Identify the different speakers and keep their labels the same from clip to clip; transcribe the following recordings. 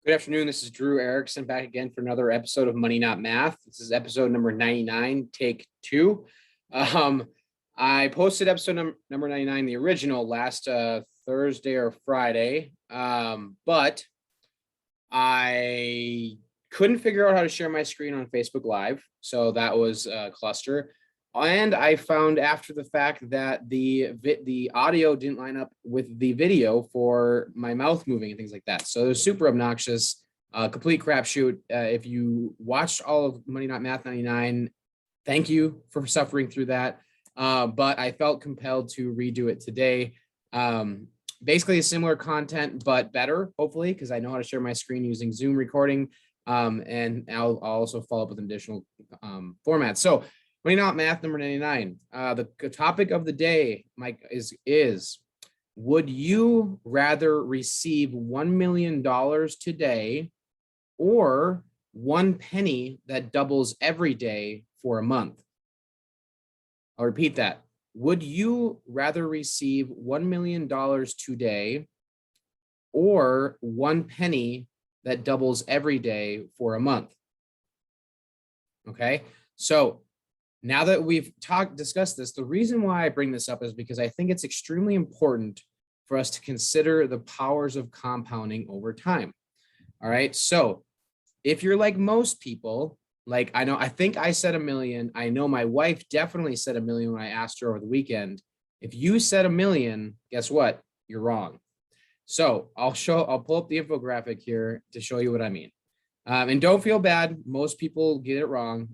Speaker 1: Good afternoon. This is Drew Erickson back again for another episode of Money Not Math. This is episode number 99, take 2. I posted episode number 99, the original, last Thursday or Friday, but I couldn't figure out how to share my screen on Facebook Live, so that was a cluster. And I found after the fact that the audio didn't line up with the video for my mouth moving and things like that. So it was super obnoxious, complete crapshoot. If you watched all of Money Not Math 99, thank you for suffering through that. But I felt compelled to redo it today. Basically a similar content, but better, hopefully, because I know how to share my screen using Zoom recording. And I'll also follow up with an additional format. So Money Not Math number 99. The topic of the day, Mike, is would you rather receive $1 million today or 1 penny that doubles every day for a month? I'll repeat that. Would you rather receive $1 million today or 1 penny that doubles every day for a month? Okay, so now that we've discussed this, the reason why I bring this up is because I think it's extremely important for us to consider the powers of compounding over time. All right. So if you're like most people, like I think I said $1 million. I know my wife definitely said $1 million when I asked her over the weekend. If you said $1 million, guess what? You're wrong. So I'll pull up the infographic here to show you what I mean. And don't feel bad. Most people get it wrong.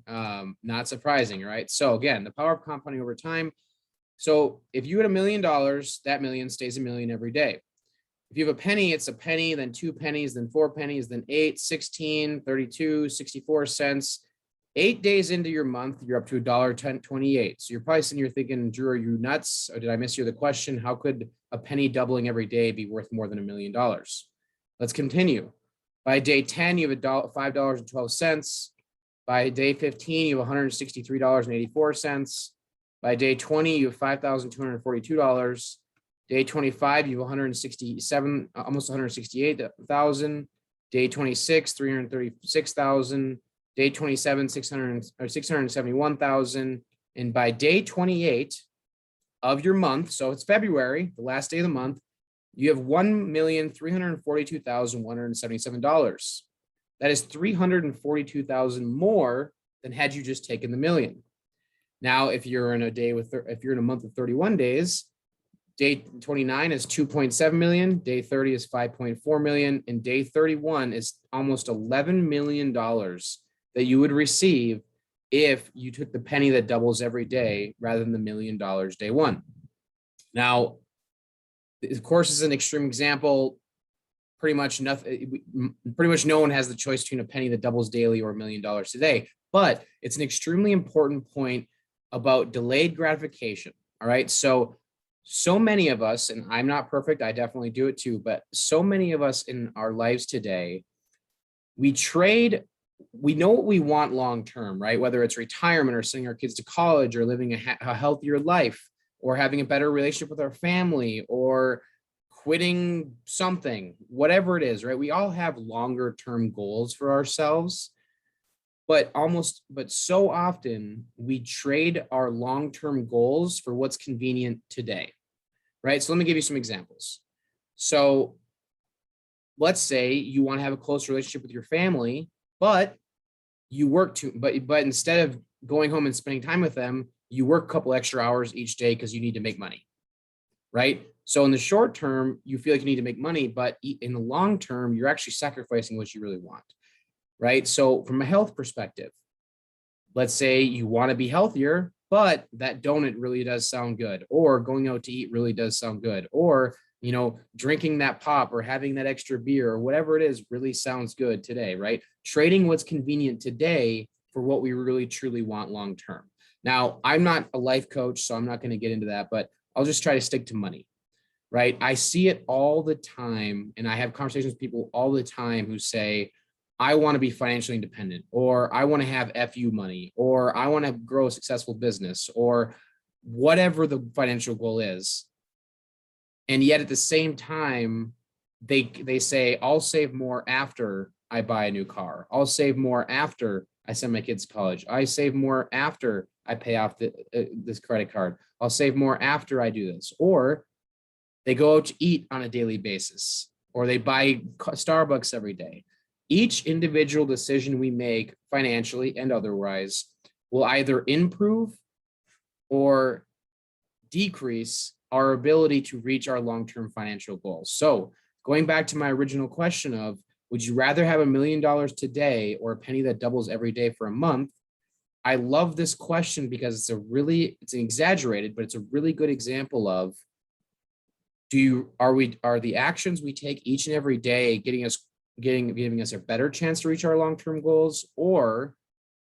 Speaker 1: Not surprising, right? So again, the power of compounding over time. So if you had $1 million, that million stays $1 million every day. If you have a penny, it's a penny, then 2 pennies, then 4 pennies, then 8, 16, 32, 64 cents. 8 days into your month, you're up to $1.28. So you're probably sitting here thinking, Drew, are you nuts? Or did I mishear the question? How could a penny doubling every day be worth more than $1 million? Let's continue. By day 10, you have $5.12. By day 15, you have $163.84. By day 20, you have $5,242. Day 25, you have 167, almost 168,000. Day 26, 336,000. Day 27, 671,000. And by day 28 of your month, so it's February, the last day of the month, you have $1,342,177. That is $342,000 more than had you just taken the million. Now, if you're in a month of 31 days, day 29 is 2.7 million, day 30 is 5.4 million, and day 31 is almost $11 million that you would receive if you took the penny that doubles every day rather than the $1 million day one. Now, of course, is an extreme example. Pretty much no one has the choice between a penny that doubles daily or $1 million today. But it's an extremely important point about delayed gratification. All right. So many of us, and I'm not perfect, I definitely do it too, but so many of us in our lives today, we know what we want long term, right? Whether it's retirement or sending our kids to college or living a healthier life, or having a better relationship with our family, or quitting something, whatever it is, right? We all have longer term goals for ourselves, but so often we trade our long-term goals for what's convenient today, right? So let me give you some examples. So let's say you want to have a close relationship with your family, but you work but instead of going home and spending time with them, you work a couple extra hours each day because you need to make money, right? So in the short term, you feel like you need to make money, but in the long term, you're actually sacrificing what you really want, right? So from a health perspective, let's say you want to be healthier, but that donut really does sound good, or going out to eat really does sound good, or drinking that pop or having that extra beer or whatever it is really sounds good today, right? Trading what's convenient today for what we really truly want long term. Now, I'm not a life coach, so I'm not going to get into that, but I'll just try to stick to money, right? I see it all the time, and I have conversations with people all the time who say, I want to be financially independent, or I want to have FU money, or I want to grow a successful business, or whatever the financial goal is. And yet at the same time, they say, I'll save more after I buy a new car. I'll save more after I send my kids to college. I save more after I pay off this credit card. I'll save more after I do this. Or they go out to eat on a daily basis, or they buy Starbucks every day. Each individual decision we make financially and otherwise will either improve or decrease our ability to reach our long-term financial goals. So going back to my original question of, would you rather have $1 million today or a penny that doubles every day for a month? I love this question because it's an exaggerated, but it's a really good example of, are the actions we take each and every day giving us a better chance to reach our long-term goals, or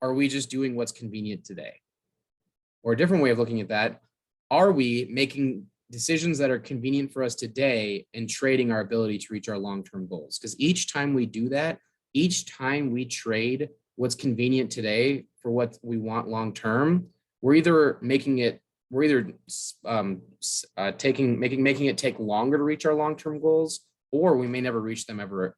Speaker 1: are we just doing what's convenient today? Or a different way of looking at that, are we making decisions that are convenient for us today and trading our ability to reach our long-term goals? Because each time we do that, each time we trade what's convenient today for what we want long-term, we're either making it take longer to reach our long-term goals, or we may never reach them ever,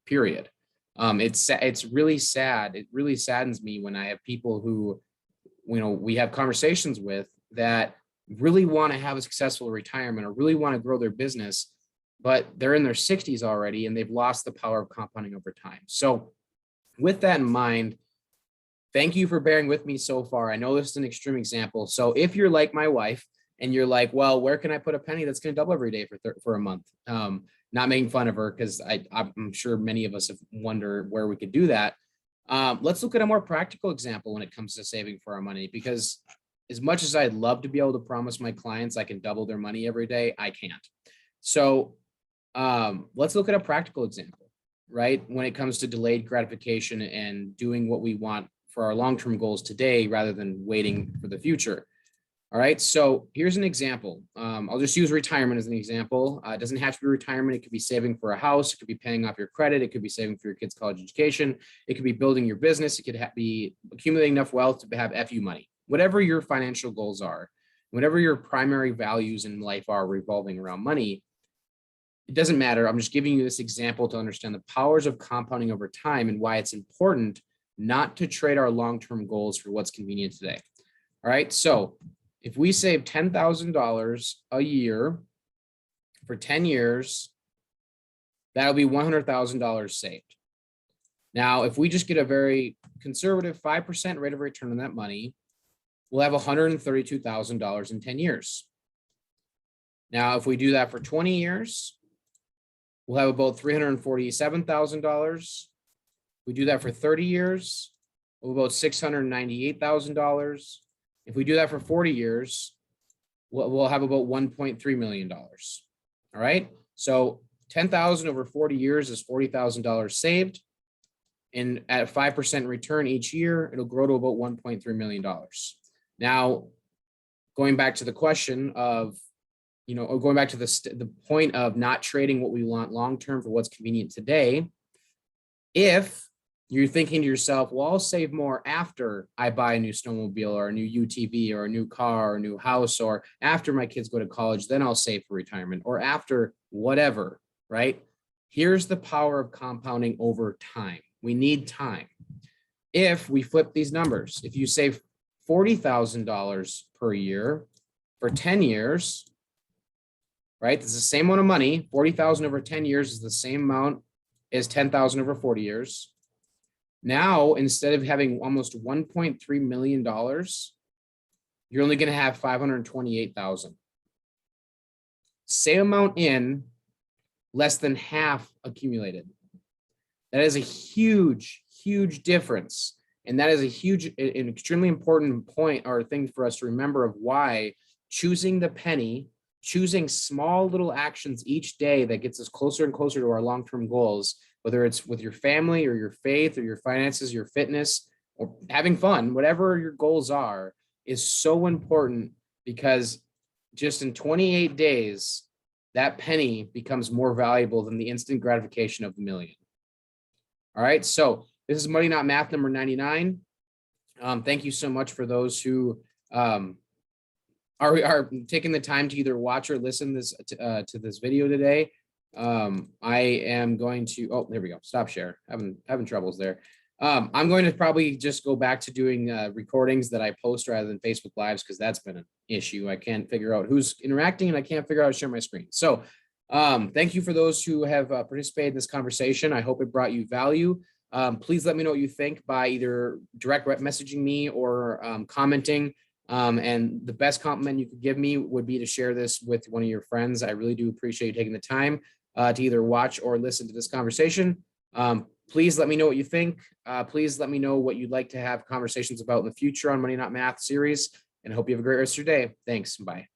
Speaker 1: period. It's really sad. It really saddens me when I have people who, we have conversations with that really want to have a successful retirement or really want to grow their business, but they're in their 60s already and they've lost the power of compounding over time. So with that in mind, thank you for bearing with me so far. I know this is an extreme example. So if you're like my wife and you're like, well, where can I put a penny that's going to double every day for a month? Not making fun of her, because I'm sure many of us have wondered where we could do that. Let's look at a more practical example when it comes to saving for our money, because as much as I'd love to be able to promise my clients I can double their money every day, I can't. So let's look at a practical example, right? When it comes to delayed gratification and doing what we want for our long-term goals today rather than waiting for the future. All right, so here's an example. I'll just use retirement as an example. It doesn't have to be retirement. It could be saving for a house. It could be paying off your credit. It could be saving for your kids' college education. It could be building your business. It could be accumulating enough wealth to have FU money. Whatever your financial goals are, whatever your primary values in life are revolving around money, it doesn't matter. I'm just giving you this example to understand the powers of compounding over time and why it's important not to trade our long-term goals for what's convenient today. All right, so if we save $10,000 a year for 10 years, that'll be $100,000 saved. Now, if we just get a very conservative 5% rate of return on that money, we'll have $132,000 in 10 years. Now, if we do that for 20 years, we'll have about $347,000. We do that for 30 years, we'll have about $698,000. If we do that for 40 years, we'll have about $1.3 million. All right. So 10,000 over 40 years is $40,000 saved. And at a 5% return each year, it'll grow to about $1.3 million. Now, going back to the question of, or going back to the point of not trading what we want long-term for what's convenient today, if you're thinking to yourself, well, I'll save more after I buy a new snowmobile or a new UTV or a new car or a new house, or after my kids go to college, then I'll save for retirement, or after whatever, right? Here's the power of compounding over time. We need time. If we flip these numbers, if you save $40,000 per year for 10 years, right? It's the same amount of money. 40,000 over 10 years is the same amount as 10,000 over 40 years. Now, instead of having almost $1.3 million, you're only going to have $528,000. Same amount in, less than half accumulated. That is a huge, huge difference. And that is an extremely important point or thing for us to remember of why choosing the penny, choosing small little actions each day that gets us closer and closer to our long-term goals, whether it's with your family or your faith or your finances, your fitness, or having fun, whatever your goals are, is so important, because just in 28 days, that penny becomes more valuable than the instant gratification of the million. All right, so this is Money Not Math number 99. Thank you so much for those who are taking the time to either watch or listen to this video today. I am going to, oh, there we go. Stop share. Having troubles there. I'm going to probably just go back to doing recordings that I post rather than Facebook Lives, because that's been an issue. I can't figure out who's interacting and I can't figure out how to share my screen. So thank you for those who have participated in this conversation. I hope it brought you value. Please let me know what you think by either direct messaging me or commenting. And the best compliment you could give me would be to share this with one of your friends. I really do appreciate you taking the time to either watch or listen to this conversation. Please let me know what you think. Please let me know what you'd like to have conversations about in the future on Money Not Math series. And I hope you have a great rest of your day. Thanks. Bye.